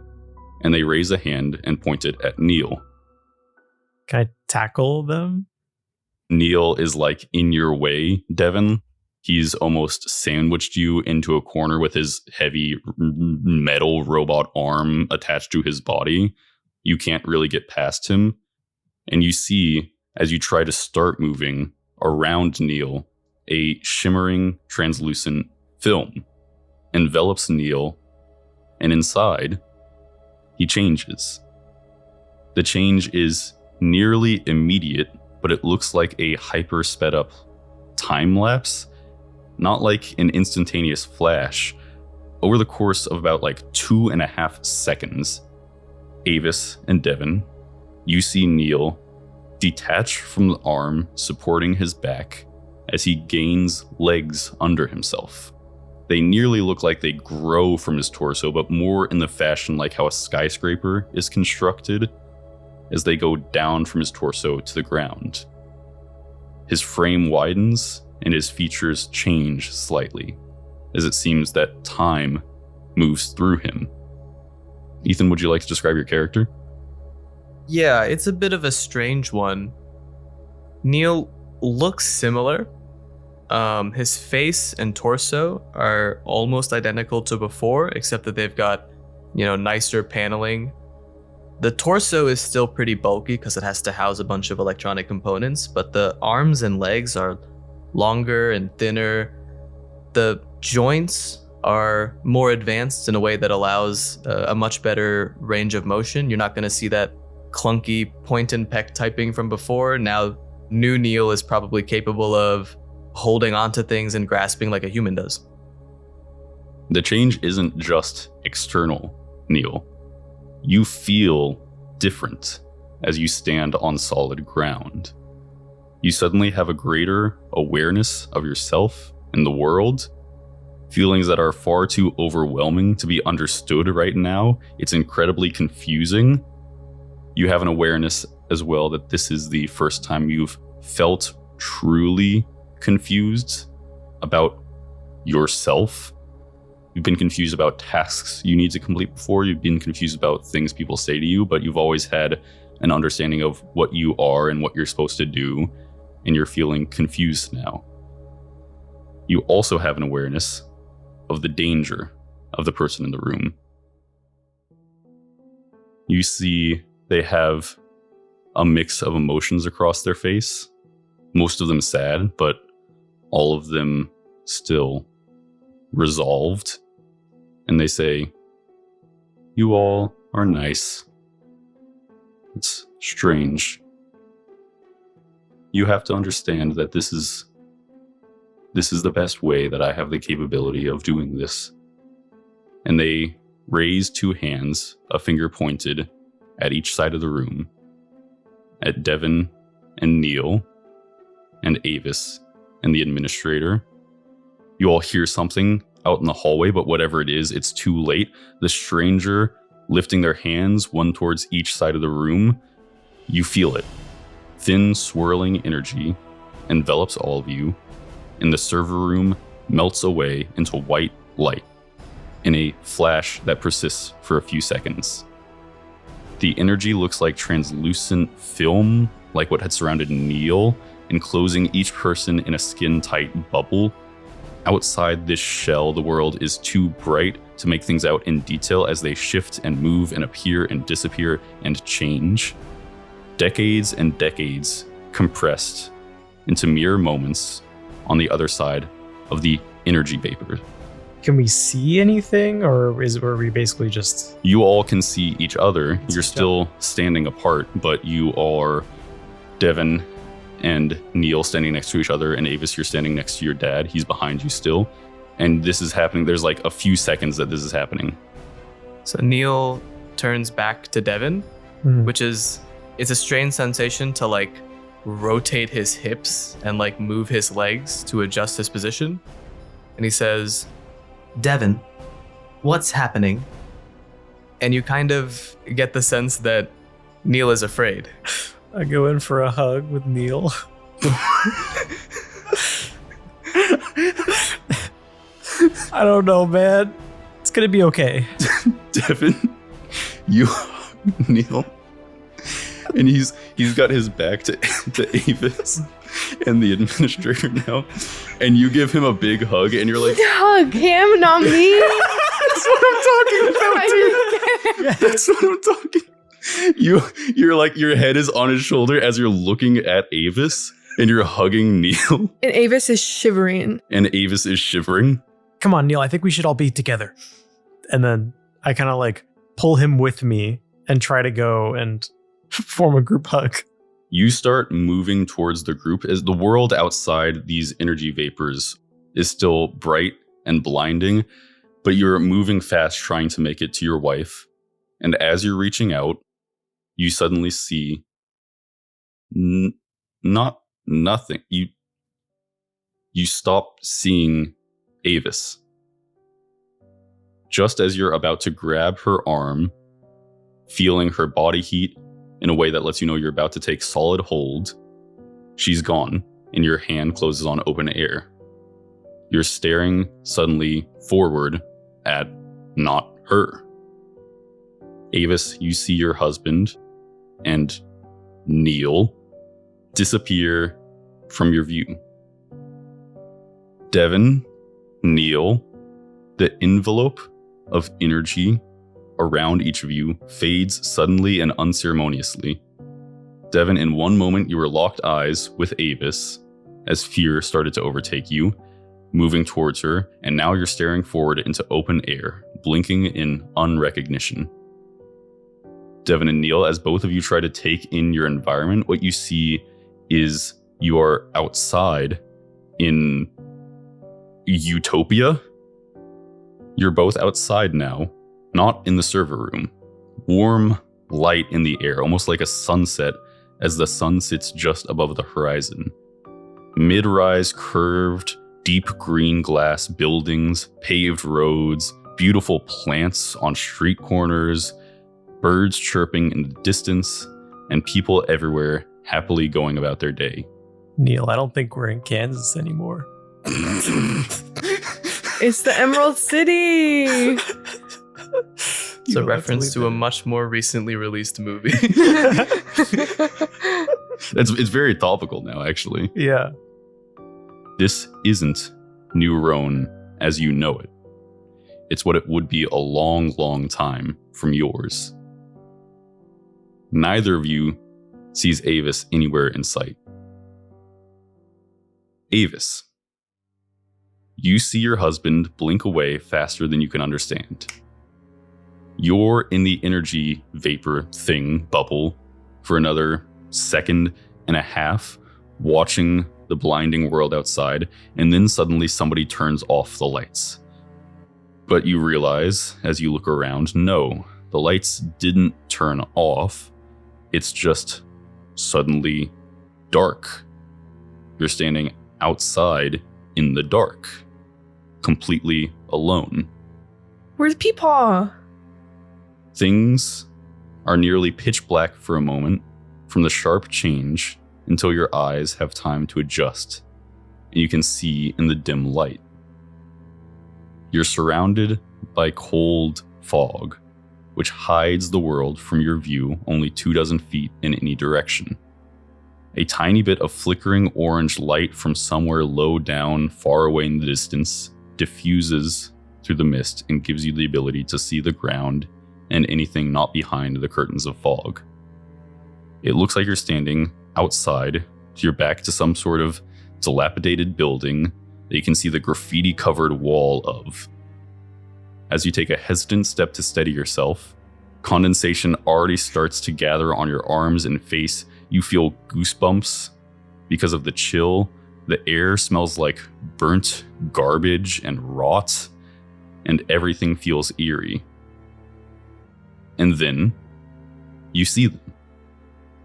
And they raise a hand and point it at Neil. Can I tackle them? Neil is like in your way, Devon. He's almost sandwiched you into a corner with his heavy metal robot arm attached to his body. You can't really get past him. And you see, as you try to start moving around Neil, a shimmering, translucent film envelops Neil, and inside, he changes. The change is nearly immediate, but it looks like a hyper sped up time lapse, not like an instantaneous flash. Over the course of about like 2.5 seconds, Avis and Devon, you see Neil detach from the arm supporting his back as he gains legs under himself. They nearly look like they grow from his torso, but more in the fashion like how a skyscraper is constructed, as they go down from his torso to the ground. His frame widens and his features change slightly, as it seems that time moves through him. Ethan, would you like to describe your character? Yeah, it's a bit of a strange one. Neil looks similar. His face and torso are almost identical to before, except that they've got, nicer paneling. The torso is still pretty bulky because it has to house a bunch of electronic components, but the arms and legs are longer and thinner. The joints are more advanced in a way that allows a much better range of motion. You're not going to see that clunky point and peck typing from before. Now, new Neil is probably capable of holding onto things and grasping like a human does. The change isn't just external, Neil. You feel different as you stand on solid ground. You suddenly have a greater awareness of yourself and the world, feelings that are far too overwhelming to be understood right now. It's incredibly confusing. You have an awareness as well that this is the first time you've felt truly confused about yourself. You've been confused about tasks you need to complete before. You've been confused about things people say to you, but you've always had an understanding of what you are and what you're supposed to do, and you're feeling confused now. You also have an awareness of the danger of the person in the room. You see they have a mix of emotions across their face, most of them sad, but all of them still resolved. And they say, "You all are nice. It's strange. You have to understand that this is the best way that I have the capability of doing this." And they raise 2 hands, a finger pointed at each side of the room, at Devon and Neil and Avis and the administrator. You all hear something out in the hallway, but whatever it is, it's too late. The stranger lifting their hands, one towards each side of the room, you feel it. Thin, swirling energy envelops all of you, and the server room melts away into white light in a flash that persists for a few seconds. The energy looks like translucent film, like what had surrounded Neil, enclosing each person in a skin-tight bubble. Outside this shell, the world is too bright to make things out in detail as they shift and move and appear and disappear and change. Decades and decades compressed into mere moments on the other side of the energy vapor. Can we see anything, or are we basically just... You all can see each other. You're still standing apart, but you are Devon and Neil standing next to each other, and Avis, you're standing next to your dad. He's behind you still. And this is happening. There's like a few seconds that this is happening. So Neil turns back to Devon, which is, it's a strange sensation to like rotate his hips and like move his legs to adjust his position. And he says, Devon, What's happening? And you kind of get the sense that Neil is afraid. I go in for a hug with Neil. I don't know, man. It's gonna be okay. Devon, you Neil, and he's got his back to Avis and the administrator now, and you give him a big hug, and you're like, Hug him, not me. "That's what I'm talking about, dude. That's what I'm talking." You're like, your head is on his shoulder as you're looking at Avis, and you're hugging Neil, And Avis is shivering. and Avis is shivering. Come on, Neil. I think we should all be together. And then I kind of like pull him with me and try to go and form a group hug. You start moving towards the group as the world outside these energy vapors is still bright and blinding, but you're moving fast trying to make it to your wife. And as you're reaching out, you suddenly see nothing. You stop seeing Avis. Just as you're about to grab her arm, feeling her body heat in a way that lets you know you're about to take solid hold, she's gone, and your hand closes on open air. You're staring suddenly forward at not her. Avis, you see your husband and Neil disappear from your view. Devon, Neil, the envelope of energy around each of you fades suddenly and unceremoniously. Devon, in one moment you were locked eyes with Avis as fear started to overtake you, moving towards her, and now you're staring forward into open air, blinking in unrecognition. Devon and Neil, as both of you try to take in your environment, what you see is you are outside in utopia. You're both outside now, not in the server room. Warm light in the air, almost like a sunset as the sun sits just above the horizon. Mid-rise, curved, deep green glass buildings, paved roads, beautiful plants on street corners, birds chirping in the distance, and people everywhere happily going about their day. Neil, I don't think we're in Kansas anymore. It's the Emerald City. It's a reference to a much more recently released movie. It's very topical now, actually. Yeah. This isn't New Ronne as you know it. It's what it would be a long, long time from yours. Neither of you sees Avis anywhere in sight. Avis, you see your husband blink away faster than you can understand. You're in the energy vapor thing bubble for another second and a half, watching the blinding world outside, and then suddenly somebody turns off the lights. But you realize, as you look around, no, the lights didn't turn off. It's just suddenly dark. You're standing outside in the dark, completely alone. Where's Peepaw? Things are nearly pitch black for a moment from the sharp change until your eyes have time to adjust and you can see in the dim light. You're surrounded by cold fog, which hides the world from your view only 24 feet in any direction. A tiny bit of flickering orange light from somewhere low down, far away in the distance, diffuses through the mist and gives you the ability to see the ground and anything not behind the curtains of fog. It looks like you're standing outside, to your back to some sort of dilapidated building that you can see the graffiti-covered wall of. As you take a hesitant step to steady yourself, condensation already starts to gather on your arms and face. You feel goosebumps because of the chill. The air smells like burnt garbage and rot, and everything feels eerie. And then you see them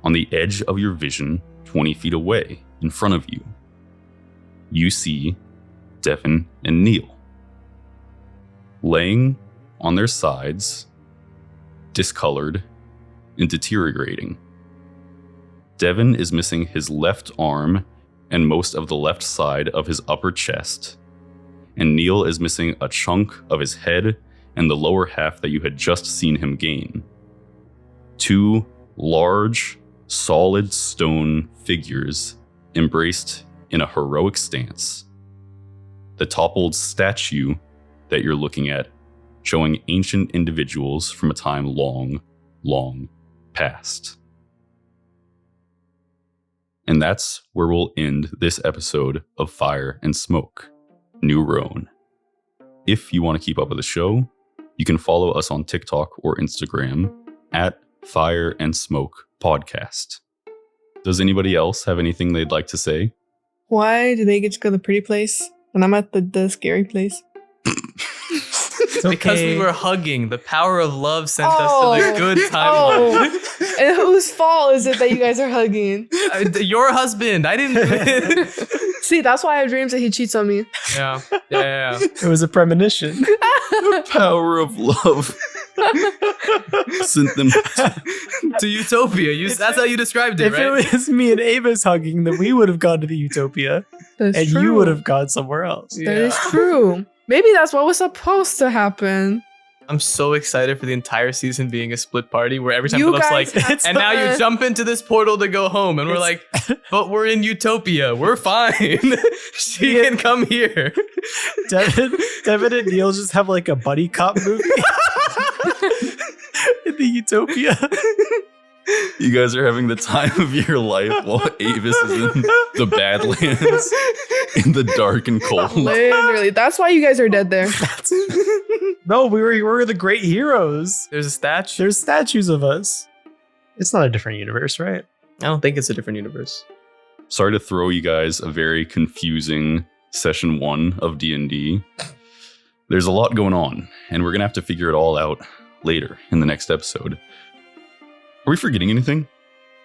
on the edge of your vision, 20 feet away in front of you. You see Devon and Neil laying on their sides, discolored and deteriorating. Devon is missing his left arm and most of the left side of his upper chest, and Neil is missing a chunk of his head and the lower half that you had just seen him gain. 2 large, solid stone figures embraced in a heroic stance. The toppled statue that you're looking at, showing ancient individuals from a time long, long past. And that's where we'll end this episode of Fire and Smoke, New Ronne. If you want to keep up with the show, you can follow us on TikTok or Instagram at Fire and Smoke Podcast. Does anybody else have anything they'd like to say? Why do they get to go to the pretty place and I'm at the scary place? Because we were hugging. The power of love sent us to the good timeline. And whose fault is it that you guys are hugging? Your husband. I didn't do it. See, that's why I have dreams that he cheats on me. Yeah. It was a premonition. The power of love sent them To Utopia. That's how you described it, If right? it was me and Avis hugging, then we would have gone to the Utopia, That's and true. you would have gone somewhere else. That is true. Maybe that's what was supposed to happen. I'm so excited for the entire season being a split party where every time You Philip's guys like, have and now you fun. jump into this portal to go home. And we're like, but we're in Utopia. We're fine. She can come here. Devin and Neil just have like a buddy cop movie in the Utopia. You guys are having the time of your life while Avis is in the Badlands, in the dark and cold. Literally. That's why you guys are dead there. No, we were the great heroes. There's a statue. There's statues of us. It's not a different universe, right? I don't think it's a different universe. Sorry to throw you guys a very confusing session 1 of D&D. There's a lot going on, and we're going to have to figure it all out later in the next episode. Are we forgetting anything?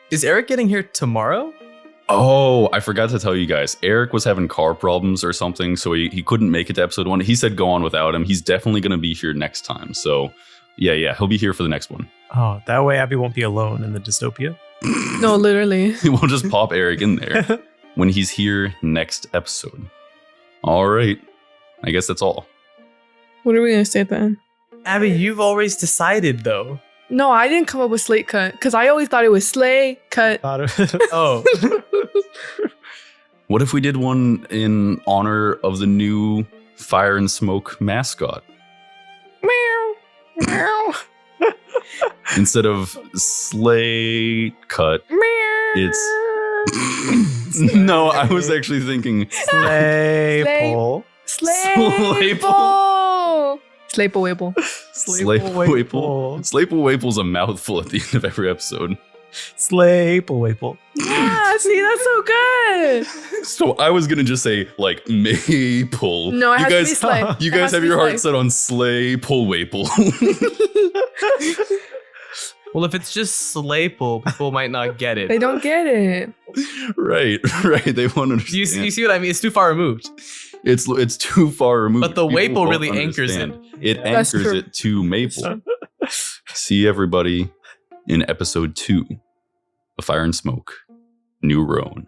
Is Eric getting here tomorrow? Oh, I forgot to tell you guys. Eric was having car problems or something, so he couldn't make it to episode 1. He said go on without him. He's definitely going to be here next time. So, yeah, he'll be here for the next one. Oh, that way Abby won't be alone in the dystopia. No, literally. We'll just pop Eric in there when he's here next episode. All right. I guess that's all. What are we going to say at the end? Abby, you've always decided, though. No, I didn't come up with slate cut because I always thought it was slay cut. Oh. What if we did one in honor of the new Fire and Smoke mascot? Meow. Meow. Instead of slay cut, Meow. it's... No, I was actually thinking... Slaypole. Slayple. Slayple. Slaypole. Slaypleple's a mouthful at the end of every episode. Slaypole. Yeah, see, that's so good. So I was gonna just say like maple. No, it you has guys, to be slay. you It guys has to have be your slay. heart set on slay pull waple. Well, if it's just Slayple, people might not get They it. don't get it. right. They won't understand. You see what I mean? It's too far removed. It's too far removed. But the People Waple won't really anchors it. understand. It That's anchors true. it to maple. See everybody in episode 2 of Fire and Smoke, New Ronne.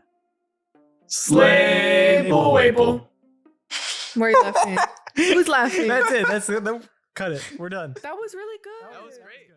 Slayple. Why are you laughing? Who's laughing? That's it. Cut it. We're done. That was really good. That was great.